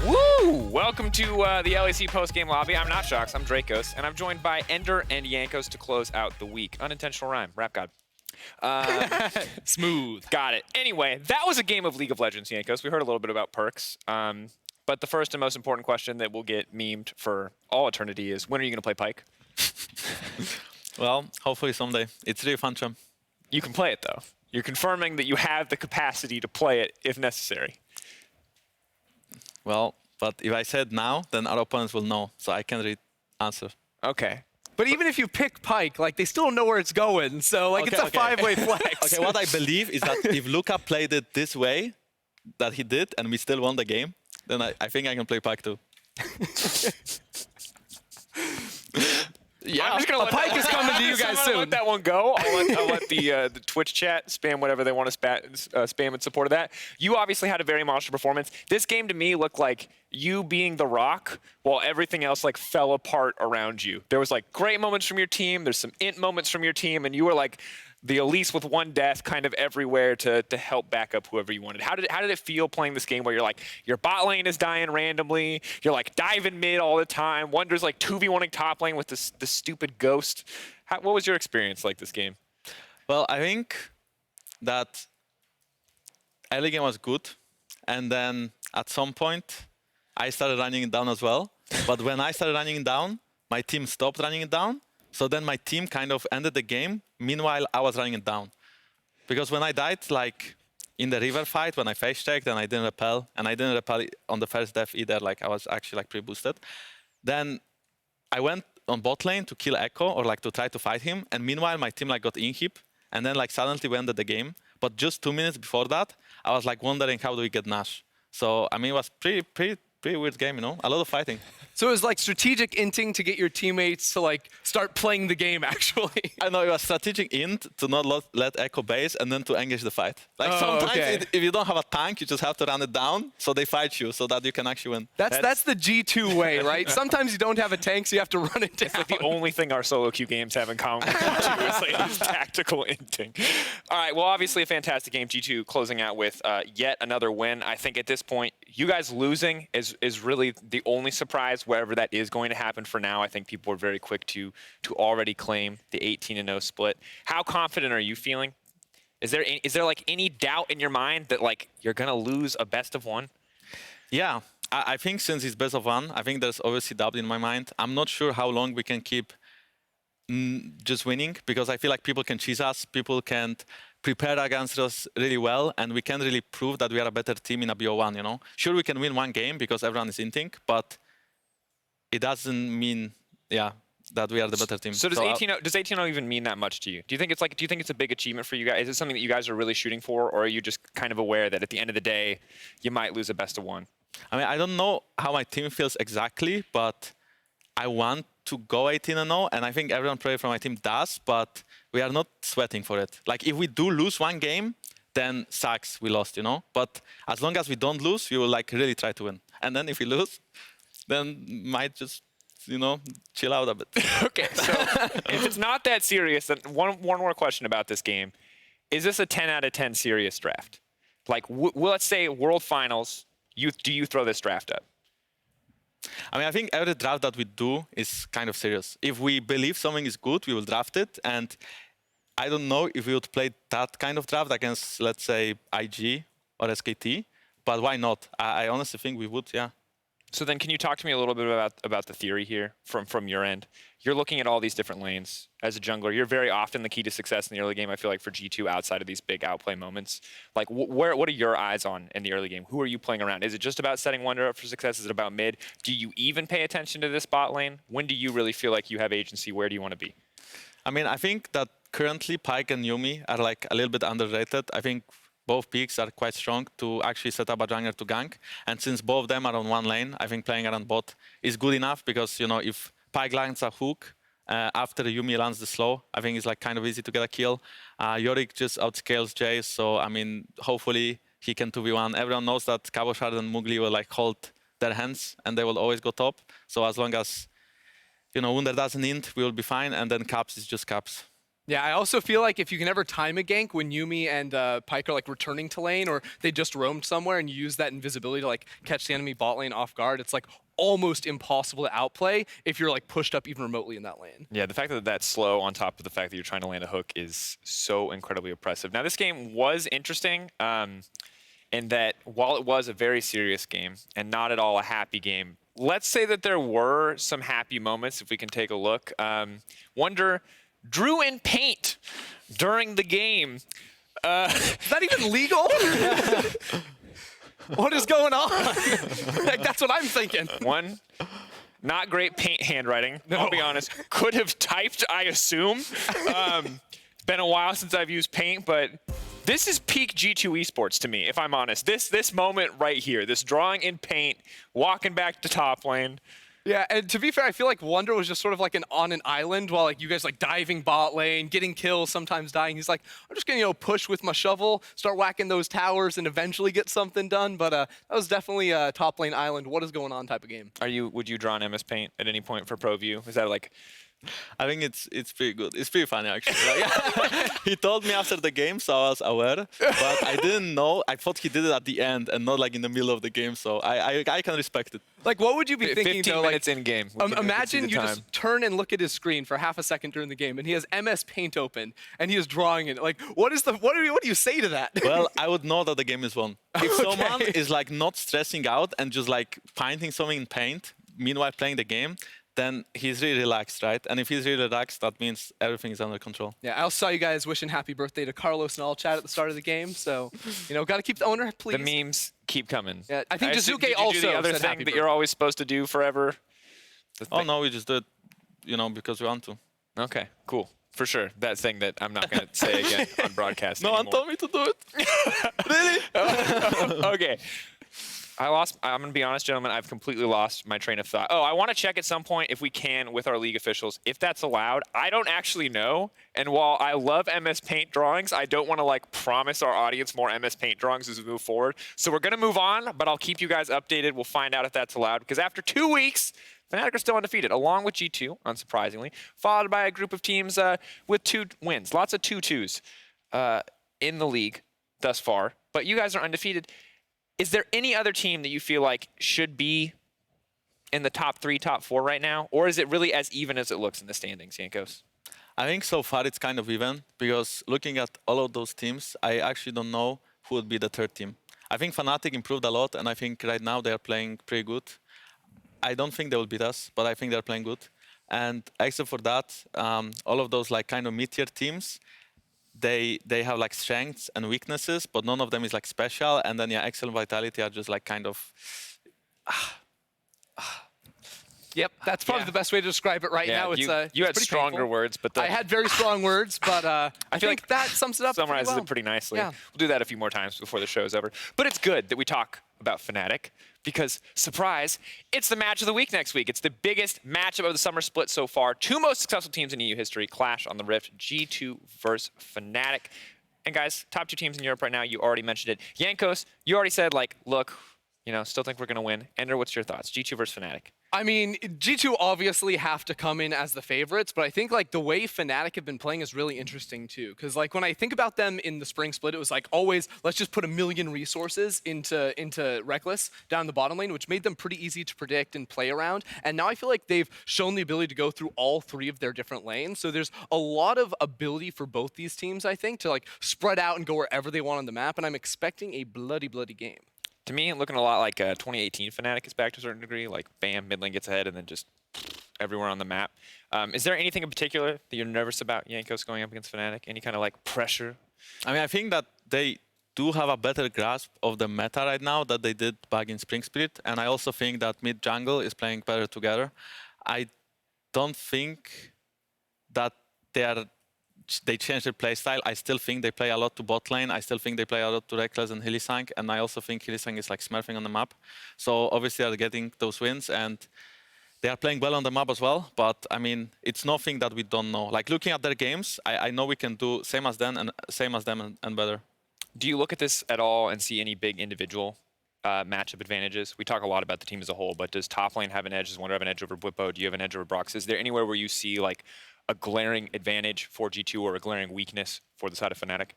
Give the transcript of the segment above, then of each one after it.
Woo! Welcome to the LEC post-game lobby. I'm not Shox, I'm Dracos, and I'm joined by Ender and Yankos to close out the week. Unintentional rhyme, rap god. Smooth. Got it. Anyway, that was a game of League of Legends, Yankos. We heard a little bit about perks. But the first and most important question that will get memed for all eternity is, when are you going to play Pyke? Well, hopefully someday. It's really fun, Chum. You can play it, though. You're confirming that you have the capacity to play it if necessary. Well, but if I said now, then our opponents will know, so I can't really answer. Okay. But even if you pick Pyke, like, they still don't know where it's going. So, like, it's a five-way flex. Okay, what I believe is that if Luca played it this way, that he did, and we still won the game, then I think I can play Pyke too. Yeah, I'm just gonna let Pyke is coming to you guys soon. Let that one go. I'll let the Twitch chat spam whatever they want to spam in support of that. You obviously had a very monster performance. This game to me looked like you being the rock while everything else like fell apart around you. There was like great moments from your team. There's some int moments from your team, and you were like the Elise with one death kind of everywhere to help back up whoever you wanted. How did it feel playing this game where you're like, your bot lane is dying randomly, you're like diving mid all the time, Wonder's like 2v1ing top lane with this stupid ghost. What was your experience like this game? Well, I think that early game was good, and then at some point I started running it down as well. But when I started running it down, my team stopped running it down. So then my team kind of ended the game. Meanwhile, I was running it down. Because when I died, like in the river fight, when I face checked and I didn't repel, and I didn't repel on the first death either, like I was actually like pre-boosted. Then I went on bot lane to kill Echo or like to try to fight him. And meanwhile, my team like got inhib, and then like suddenly we ended the game. But just 2 minutes before that, I was like wondering how do we get Nash. So I mean, it was pretty weird game, you know, a lot of fighting. So it was like strategic inting to get your teammates to like start playing the game, actually. I know it was strategic int to not let Echo base and then to engage the fight. Like sometimes if you don't have a tank, you just have to run it down so they fight you so that you can actually win. That's the G2 way, right? Sometimes you don't have a tank, so you have to run it down. It's like the only thing our solo queue games have in common with G2 is like this tactical inting. All right, well, obviously a fantastic game. G2 closing out with yet another win. I think at this point, you guys losing is really the only surprise wherever that is going to happen for now. I think people are very quick to already claim the 18-0 split. How confident are you feeling? Is there like any doubt in your mind that like you're gonna lose a best of one? Yeah, I think since it's best of one, I think there's obviously doubt in my mind. I'm not sure how long we can keep just winning, because I feel like people can cheese us, people can't prepare against us really well, and we can't really prove that we are a better team in a BO1, you know? Sure, we can win one game because everyone is inting, but it doesn't mean, that we are the better team. So does 18-0 even mean that much to you? Do you think it's a big achievement for you guys? Is it something that you guys are really shooting for, or are you just kind of aware that at the end of the day, you might lose a best of one? I mean, I don't know how my team feels exactly, but I want to go 18-0, and I think everyone probably from my team does, but we are not sweating for it. Like, if we do lose one game, then sucks, we lost, you know? But as long as we don't lose, we will like really try to win. And then if we lose, then might just, you know, chill out a bit. Okay, so if it's not that serious, then one more question about this game. Is this a 10 out of 10 serious draft? Like, let's say World Finals, do you throw this draft up? I mean, I think every draft that we do is kind of serious. If we believe something is good, we will draft it. And I don't know if we would play that kind of draft against, let's say, IG or SKT, but why not? I honestly think we would, yeah. So then can you talk to me a little bit about the theory here from your end? You're looking at all these different lanes. As a jungler, you're very often the key to success in the early game, I feel like, for G2 outside of these big outplay moments. Like, what are your eyes on in the early game? Who are you playing around? Is it just about setting Wonder up for success? Is it about mid? Do you even pay attention to this bot lane? When do you really feel like you have agency? Where do you want to be? I mean, I think that currently Pyke and Yuumi are like a little bit underrated. I think both peaks are quite strong to actually set up a jungler to gank. And since both of them are on one lane, I think playing around bot is good enough, because, you know, if Pyke lands a hook after Yuumi lands the slow, I think it's like kind of easy to get a kill. Yorick just outscales Jace, so I mean, hopefully he can 2v1. Everyone knows that Cabochard and Mugli will like hold their hands and they will always go top. So as long as, you know, Wunder doesn't int, we will be fine, and then Caps is just Caps. Yeah, I also feel like if you can ever time a gank when Yuumi and Pyke are like returning to lane, or they just roamed somewhere and you use that invisibility to like catch the enemy bot lane off guard, it's like almost impossible to outplay if you're like pushed up even remotely in that lane. Yeah, the fact that that's slow on top of the fact that you're trying to land a hook is so incredibly oppressive. Now, this game was interesting in that while it was a very serious game and not at all a happy game, let's say that there were some happy moments if we can take a look. Wonder drew in paint during the game. Is that even legal? What is going on? Like, that's what I'm thinking. One, not great paint handwriting. No. I'll be honest. Could have typed, I assume. It's been a while since I've used paint, but this is peak G2 esports to me, if I'm honest. This moment right here, this drawing in paint, walking back to top lane. Yeah, and to be fair, I feel like Wonder was just sort of like on an island while like you guys like diving bot lane, getting kills, sometimes dying. He's like, I'm just gonna push with my shovel, start whacking those towers, and eventually get something done. But that was definitely a top lane island. What is going on type of game. Would you draw an MS Paint at any point for Pro View? Is that like? I think it's pretty good. It's pretty funny actually. Like, he told me after the game, so I was aware, but I didn't know. I thought he did it at the end and not like in the middle of the game. So I can respect it. Like, what would you be thinking 15 though? minutes Like, in game. imagine you just turn and look at his screen for half a second during the game, and he has MS Paint open, and he is drawing it. Like, what do you say to that? Well, I would know that the game is won. If someone is like not stressing out and just like painting something in paint, meanwhile playing the game, then he's really relaxed, right? And if he's really relaxed, that means everything is under control. Yeah, I also saw you guys wishing happy birthday to Carlos and all chat at the start of the game. So, got to keep the owner pleased. The memes keep coming. Yeah, I think assume- Jizuke did you also do the other said thing happy that you're always supposed to do forever. Oh no, we just do it, because we want to. Okay, cool. For sure. That thing that I'm not going to say again on broadcast No one anymore. told me to do it. Really? Okay. I'm going to be honest, gentlemen, I've completely lost my train of thought. Oh, I want to check at some point if we can with our league officials, if that's allowed. I don't actually know. And while I love MS Paint drawings, I don't want to like promise our audience more MS Paint drawings as we move forward. So we're going to move on, but I'll keep you guys updated. We'll find out if that's allowed because after 2 weeks, Fnatic are still undefeated, along with G2, unsurprisingly, followed by a group of teams with 2 wins. Lots of 2-2s in the league thus far. But you guys are undefeated. Is there any other team that you feel like should be in the top 3, top 4 right now? Or is it really as even as it looks in the standings, Yankos? I think so far it's kind of even because looking at all of those teams, I actually don't know who would be the third team. I think Fnatic improved a lot, and I think right now they are playing pretty good. I don't think they will beat us, but I think they're playing good. And except for that, all of those like kind of mid-tier teams, they have like strengths and weaknesses, but none of them is like special. And then yeah, Excel and Vitality are just like kind of. Yep, that's probably the best way to describe it right now. It's you it's had pretty stronger painful. words, but I had very strong words, but I feel think like that sums it up. summarizes pretty well. it pretty nicely. Yeah. We'll do that a few more times before the show's over. But it's good that we talk about Fnatic because, surprise, it's the match of the week next week. It's the biggest matchup of the summer split so far. 2 most successful teams in EU history clash on the Rift, G2 versus Fnatic. And guys, top 2 teams in Europe right now, you already mentioned it. Yankos, you already said, like, look, still think we're going to win. Ender, what's your thoughts? G2 versus Fnatic. I mean, G2 obviously have to come in as the favorites, but I think like the way Fnatic have been playing is really interesting too. Because like when I think about them in the spring split, it was like always, let's just put 1 million resources into Reckless down the bottom lane, which made them pretty easy to predict and play around. And now I feel like they've shown the ability to go through all 3 of their different lanes. So there's a lot of ability for both these teams, I think, to like spread out and go wherever they want on the map. And I'm expecting a bloody game. To me, looking a lot like 2018 Fnatic is back to a certain degree. Like, bam, mid lane gets ahead, and then just everywhere on the map. Is there anything in particular that you're nervous about, Yankos, going up against Fnatic? Any kind of, like, pressure? I mean, I think that they do have a better grasp of the meta right now that they did back in Spring Split. And I also think that mid-jungle is playing better together. I don't think that they changed their playstyle. I still think they play a lot to bot lane. I still think they play a lot to Reckless and Hylissang. And I also think Hylissang is like smurfing on the map. So obviously they're getting those wins and they are playing well on the map as well. But I mean, it's nothing that we don't know. Like looking at their games, I know we can do same as them and better. Do you look at this at all and see any big individual matchup advantages? We talk a lot about the team as a whole, but does top lane have an edge? Does Wonder have an edge over Bwipo? Do you have an edge over Brox? Is there anywhere where you see like a glaring advantage for G2 or a glaring weakness for the side of Fnatic?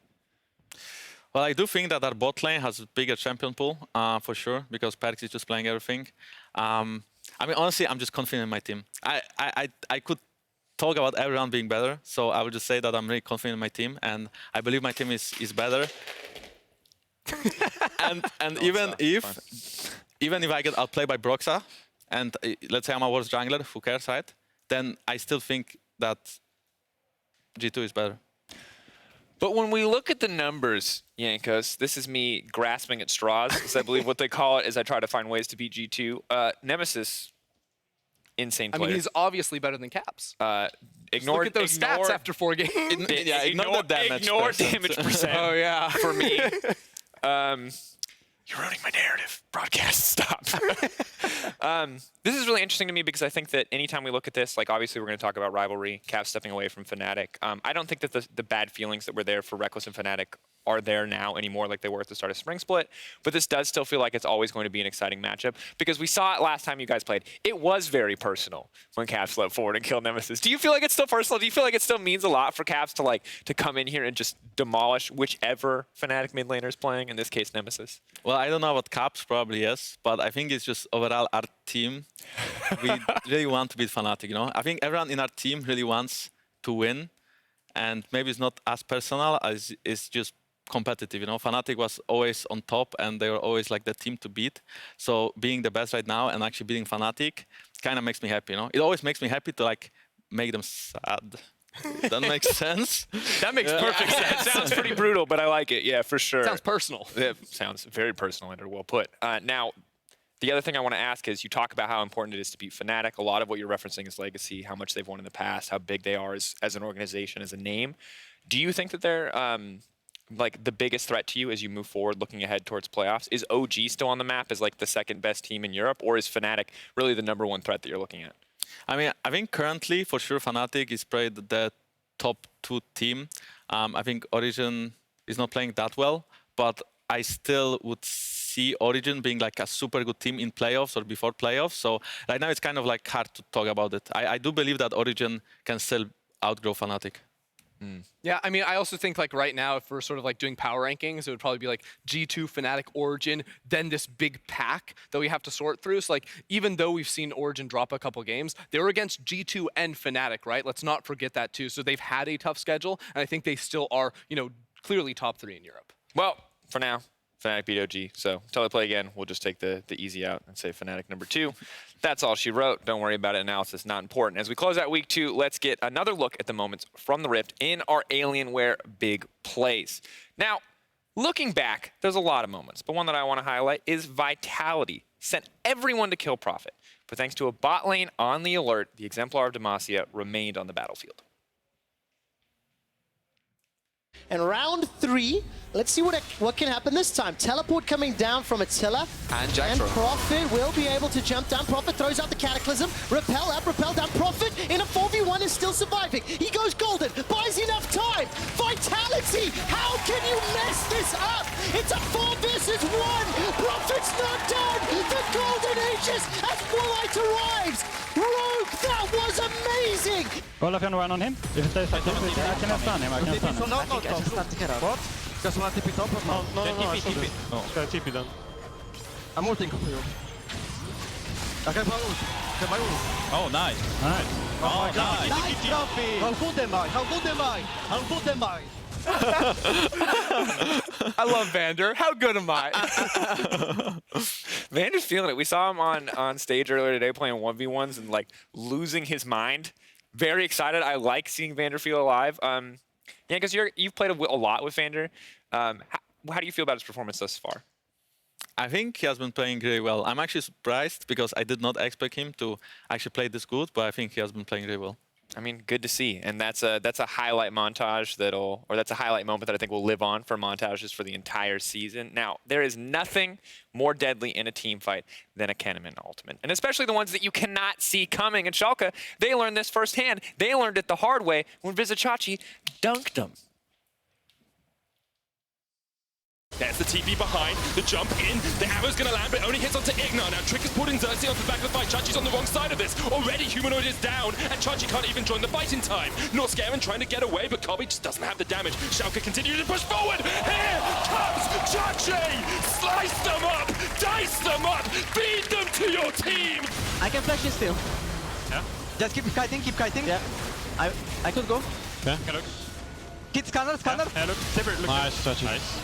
Well, I do think that our bot lane has a bigger champion pool, for sure, because Pyke is just playing everything. I mean, honestly, I'm just confident in my team. I could talk about everyone being better, so I would just say that I'm really confident in my team, and I believe my team is better. and even if I get outplayed by Broxa, and let's say I'm a worse jungler, who cares, right? Then I still think that G2 is better. But when we look at the numbers, Yankos, this is me grasping at straws, because I believe what they call it is I try to find ways to beat G2. Nemesis, insane player. I mean, he's obviously better than Caps. Ignore Look at those stats after 4 games. Ignore the damage Ignore percent. damage percent. Oh, yeah. For me. You're ruining my narrative. Broadcast, stop. This is really interesting to me because I think that anytime we look at this, like obviously we're going to talk about rivalry, Cav stepping away from Fnatic. I don't think that the bad feelings that were there for Reckless and Fnatic are there now anymore like they were at the start of Spring Split. But this does still feel like it's always going to be an exciting matchup because we saw it last time you guys played. It was very personal when Cav slept forward and killed Nemesis. Do you feel like it's still personal? Do you feel like it still means a lot for Cavs to come in here and just demolish whichever Fnatic mid laner is playing, in this case Nemesis? Well, I don't know about Caps, probably yes, but I think it's just overall our team. We really want to beat Fnatic, you know? I think everyone in our team really wants to win, and maybe it's not as personal as it's just competitive, you know? Fnatic was always on top, and they were always like the team to beat. So being the best right now and actually beating Fnatic kind of makes me happy, you know? It always makes me happy to like make them sad. That makes sense. That makes perfect sense. Sounds pretty brutal, but I like it. Yeah, for sure. Sounds personal. It sounds very personal and well put. Now, the other thing I want to ask is you talk about how important it is to beat Fnatic. A lot of what you're referencing is legacy, how much they've won in the past, how big they are as an organization, as a name. Do you think that they're like the biggest threat to you as you move forward looking ahead towards playoffs? Is OG still on the map as like the second best team in Europe, or is Fnatic really the #1 threat that you're looking at? I mean, I think currently, for sure, Fnatic is probably the top 2 team. I think Origin is not playing that well, but I still would see Origin being like a super good team in playoffs or before playoffs. So right now it's kind of like hard to talk about it. I do believe that Origin can still outgrow Fnatic. Yeah, I mean, I also think like right now, if we're sort of like doing power rankings, it would probably be like G2, Fnatic, Origin, then this big pack that we have to sort through. So like, even though we've seen Origin drop a couple games, they were against G2 and Fnatic, right? Let's not forget that too. So they've had a tough schedule, and I think they still are, you know, clearly top 3 in Europe. Well, for now, Fnatic beat OG. So until they play again, we'll just take the easy out and say Fnatic #2. That's all she wrote. Don't worry about it. Analysis not important. As we close out week 2, let's get another look at the moments from the Rift in our Alienware big plays. Now, looking back, there's a lot of moments, but one that I want to highlight is Vitality. Sent everyone to kill Prophet, but thanks to a bot lane on the alert, the Exemplar of Demacia remained on the battlefield. And round 3, let's see what can happen this time. Teleport coming down from Attila. And Jack And throw. Prophet will be able to jump down. Prophet throws out the Cataclysm. Repel up, repel down. Prophet in a 4v1 is still surviving. He goes golden, buys enough time. Vitality, how can you mess this up? It's a 4 versus 1. Prophet's not done. The golden ages as Bullite arrives. Rogue, that was amazing. Olaf, you want to run on him? If it stays like this, I can stun him. I can stun him. What? Does someone TP top? No, I showed it. Ska TP then? I'm ulting på you. Jag kan bara ult. Kan bara ult. Oh, nice. Nice. Oh, nice. Nice, Duffy! How good am I? How good am I? How good am I? I love Vander. How good am I? Vander's feeling it. We saw him on stage earlier today playing 1v1s and like losing his mind. Very excited. I like seeing Vander feel alive. Yeah, because you've played a lot with Vander. How do you feel about his performance thus far? I think he has been playing really well. I'm actually surprised because I did not expect him to actually play this good, but I think he has been playing really well. I mean, good to see, and that's a highlight montage that's a highlight moment that I think will live on for montages for the entire season. Now, there is nothing more deadly in a team fight than a Kenneman ultimate, and especially the ones that you cannot see coming. And Schalke, they learned this firsthand. They learned it the hard way when Vizicachi dunked them. There's the TP behind, the jump in, the arrow's gonna land, but it only hits onto Ignar. Now Trick is putting Xerxes off the back of the fight. Chachi's on the wrong side of this. Already Humanoid is down, and Chachi can't even join the fight in time. Norscarin trying to get away, but Kobe just doesn't have the damage. Schalke continues to push forward. Here comes Chachi! Slice them up, dice them up, feed them to your team! I can flash this too. Yeah. Just keep kiting, keep kiting. Yeah. I could go. Okay. Okay, look. Hit scanner, scanner. Yeah, look. Saber, look. Nice, touchy. Nice.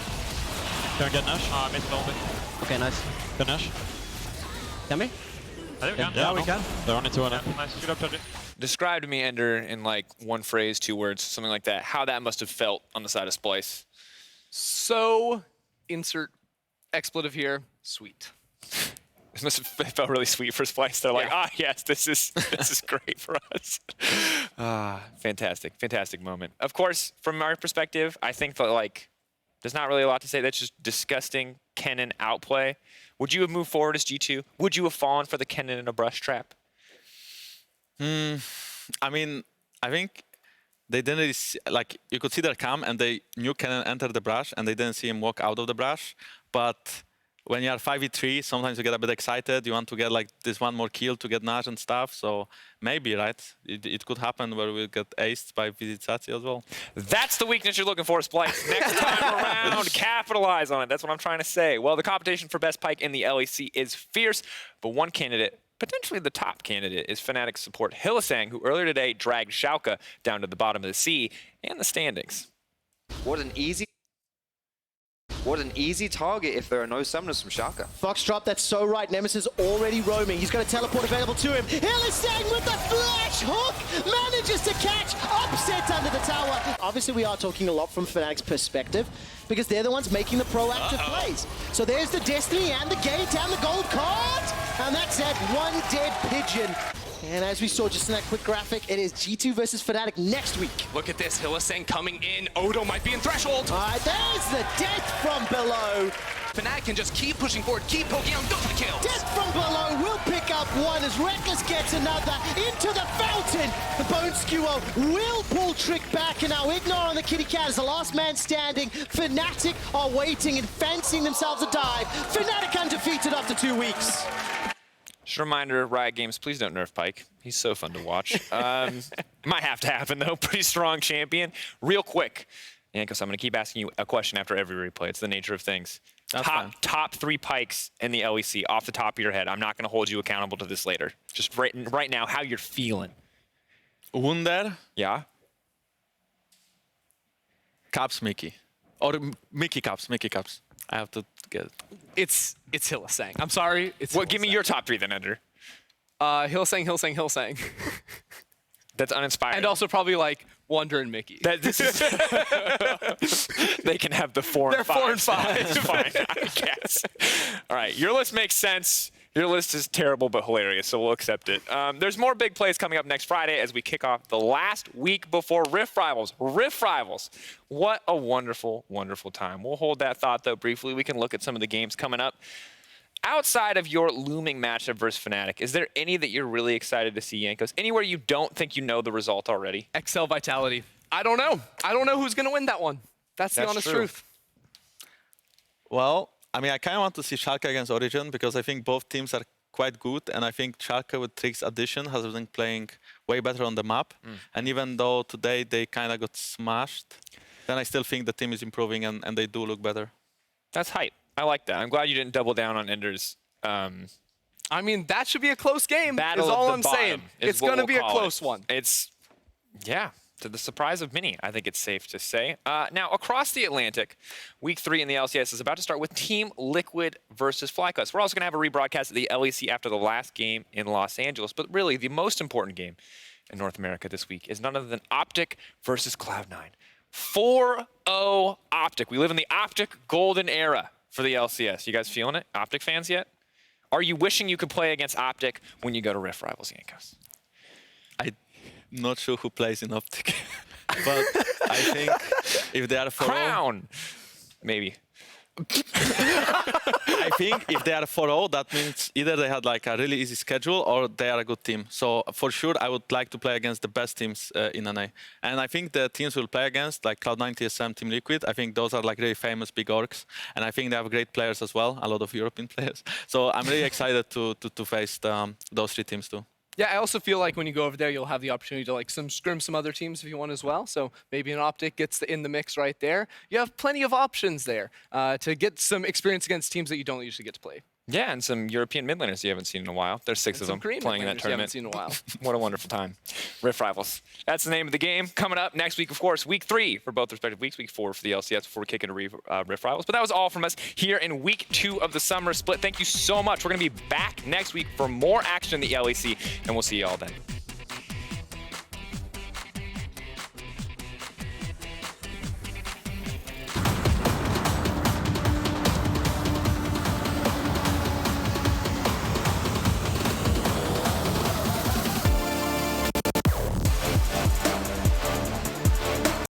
Can I get Nash? Missed all bit. Okay, nice. Get Nash? Can we? I think we can. Yeah, we can. They're only 2 on it. Nice. Good up, Chachi. Describe to me, Ender, in like one phrase, 2 words, something like that, how that must have felt on the side of Splice. So, insert expletive here, sweet. It must have felt really sweet for Splice. They're like, Yeah. yes, this is great for us. Fantastic moment. Of course, from our perspective, I think that like there's not really a lot to say. That's just disgusting Kennen outplay. Would you have moved forward as G2? Would you have fallen for the Kennen in a brush trap? I mean, I think they didn't really see, like, you could see their cam and they knew Kennen entered the brush and they didn't see him walk out of the brush. But when you are 5v3, sometimes you get a bit excited. You want to get like this one more kill to get Nash and stuff. So maybe, right? It could happen where we'll get aced by Vizitsatsi as well. That's the weakness you're looking for, Splice. Next time around, capitalize on it. That's what I'm trying to say. Well, the competition for best Pyke in the LEC is fierce, but one candidate, potentially the top candidate, is Fnatic support Hylissang, who earlier today dragged Schalke down to the bottom of the sea and the standings. What an easy target if there are no summoners from Schalke. Foxtrot, that's so right. Nemesis already roaming. He's got a teleport available to him. Hylissang with the flash hook manages to catch upset under the tower. Obviously, we are talking a lot from Fnatic's perspective because they're the ones making the proactive plays. So there's the Destiny and the gate and the gold card. And that's it. One dead pigeon. And as we saw just in that quick graphic, it is G2 versus Fnatic next week. Look at this, Hylissang coming in. Odo might be in threshold. All right, there's the death from below. Fnatic can just keep pushing forward, keep poking out, go for the kills. Death from below will pick up one as Reckless gets another into the fountain. The Bone Skewer will pull Trick back, and now Ignar on the kitty cat is the last man standing. Fnatic are waiting and fancying themselves a dive. Fnatic undefeated after 2 weeks. Just a reminder, Riot Games, please don't nerf Pyke. He's so fun to watch. Might have to happen, though. Pretty strong champion. Real quick, Yankos, I'm going to keep asking you a question after every replay. It's the nature of things. Top 3 Pykes in the LEC off the top of your head. I'm not going to hold you accountable to this later. Just right now, how you're feeling. Wunder, Yeah? Caps Mickey. Or Mickey Caps. I have to get it. It's Hylissang. I'm sorry. It's Well, give me your top 3 then, Ender. Hylissang. That's uninspired. And also probably like Wonder and Mickey. This is they can have the 4 and 5. They're 4 and 5. It's fine, I guess. All right, your list makes sense. Your list is terrible but hilarious, so we'll accept it. There's more big plays coming up next Friday as we kick off the last week before Rift Rivals. Rift Rivals. What a wonderful, wonderful time. We'll hold that thought, though, briefly. We can look at some of the games coming up. Outside of your looming matchup versus Fnatic, is there any that you're really excited to see, Yankos? Anywhere you don't think you know the result already? XL Vitality. I don't know. I don't know who's going to win that one. That's the honest true. truth. Well, I mean, I kind of want to see Schalke against Origin because I think both teams are quite good, and I think Schalke with Trick's addition has been playing way better on the map. And even though today they kind of got smashed, then I still think the team is improving and they do look better. That's hype. I like that. I'm glad you didn't double down on Ender's I mean, that should be a close game. battle is of all the I'm bottom saying. is It's what going to we'll be a call close it. one. It's, yeah, to the surprise of many, I think it's safe to say. Now, across the Atlantic, Week 3 in the LCS is about to start with Team Liquid versus FlyQuest. We're also going to have a rebroadcast of the LEC after the last game in Los Angeles. But really, the most important game in North America this week is none other than Optic versus Cloud9. 4-0 Optic. We live in the Optic golden era for the LCS. You guys feeling it? Optic fans yet? Are you wishing you could play against Optic when you go to Rift Rivals, Yankos? I'm not sure who plays in Optic, but I think if they are 4-0, Crown! Maybe. I think if they are 4-0, that means either they had like a really easy schedule or they are a good team. So for sure, I would like to play against the best teams in NA. And I think the teams we'll play against, like Cloud9, TSM, Team Liquid, I think those are like really famous big orgs. And I think they have great players as well, a lot of European players. So I'm really excited to face those 3 teams too. Yeah, I also feel like when you go over there, you'll have the opportunity to like scrim some other teams if you want as well. So maybe an Optic gets in the mix right there. You have plenty of options there to get some experience against teams that you don't usually get to play. Yeah, and some European mid laners you haven't seen in a while. There's 6 of them Korean playing in that players you haven't tournament. seen in a while. What a wonderful time. Rift Rivals. That's the name of the game. Coming up next week, of course, week 3 for both respective weeks, week 4 for the LCS before we kick into Rift Rivals. But that was all from us here in week 2 of the summer split. Thank you so much. We're going to be back next week for more action in the LEC, and we'll see you all then.